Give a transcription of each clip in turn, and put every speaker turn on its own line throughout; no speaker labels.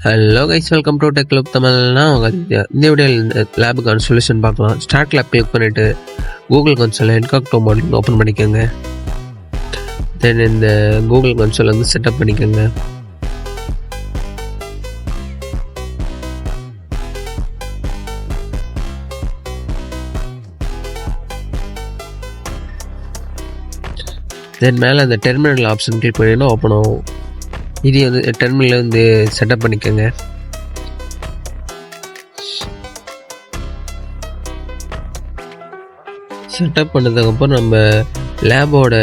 Hello guys, welcome to tech club தமிழ்னா இந்த வீடியோவில் லேபுக்கான சொல்யூஷன் பார்க்கலாம். ஸ்டார்ட் லேப் கிளிக் பண்ணிவிட்டு கூகுள் கன்சோல் என்காக்டோ மாடல் ஓப்பன் பண்ணிக்கோங்க. தென் இந்த கூகுள் கன்சோல் வந்து செட்டப் பண்ணிக்கோங்க. தென் மேலே அந்த டெர்மினல் ஆப்ஷன் கிளிக் பண்ணிங்கன்னா ஓப்பன் ஆகும். இது வந்து டெர்மினலில் வந்து செட்டப் பண்ணிக்கோங்க. செட்டப் பண்ணதுக்கப்புறம் நம்ம லேபோட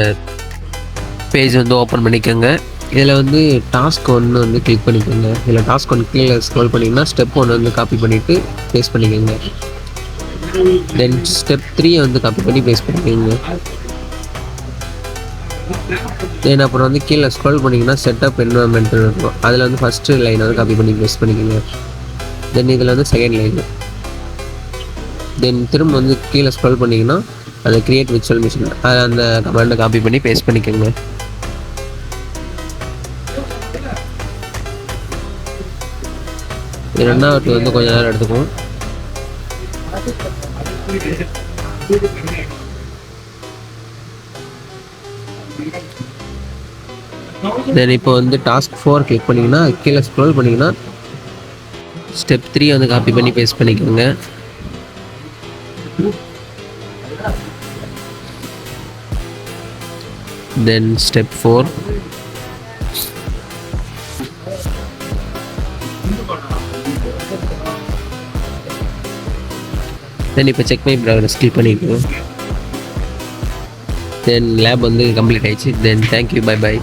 பேஜ் வந்து ஓப்பன் பண்ணிக்கோங்க. இதில் வந்து டாஸ்க் 1 வந்து கிளிக் பண்ணிக்கோங்க. இதில் டாஸ்க் 1 கீழே ஸ்க்ரோல் பண்ணிங்கன்னா ஸ்டெப் 1 வந்து காப்பி பண்ணிவிட்டு பேஸ்ட் பண்ணிக்கோங்க. தென் ஸ்டெப் 3 வந்து காப்பி பண்ணி பேஸ்ட் பண்ணிக்கோங்க. தென் அப்புறம் வந்து கீழே ஸ்க்ரோல் பண்ணிங்கன்னா செட்டப் என்வரன்மெண்ட் இருக்கும். அதில் வந்து ஃபஸ்ட்டு லைன் வந்து காப்பி பண்ணி பேஸ்ட் பண்ணிக்கோங்க. தென் இதில் வந்து செகண்ட் லைன். தென் திரும்ப வந்து கீழே ஸ்க்ரோல் பண்ணிங்கன்னா அந்த கிரியேட் விர்ச்சுவல் மிஷின் அதை அந்த கமாண்டை காப்பி பண்ணி பேஸ்ட் பண்ணிக்கோங்க. இது ரெண்டாவது வந்து கொஞ்சம் நேரம் எடுத்துக்கும். தென் இப்போ வந்து டாஸ்க் 4 கிளிக் பண்ணிங்கன்னா கீழே ஸ்க்ரோல் பண்ணிங்கன்னா ஸ்டெப் 3 வந்து காப்பி பண்ணி பேஸ்ட் பண்ணிக்கோங்க. தென் ஸ்டெப் 4 தென் இப்போ செக் மை ப்ராக்ரஸ் கிளிக் பண்ணிக்கோங்க. தென் லேப் வந்து கம்ப்ளீட் ஆயிடுச்சு. Then thank you, bye by.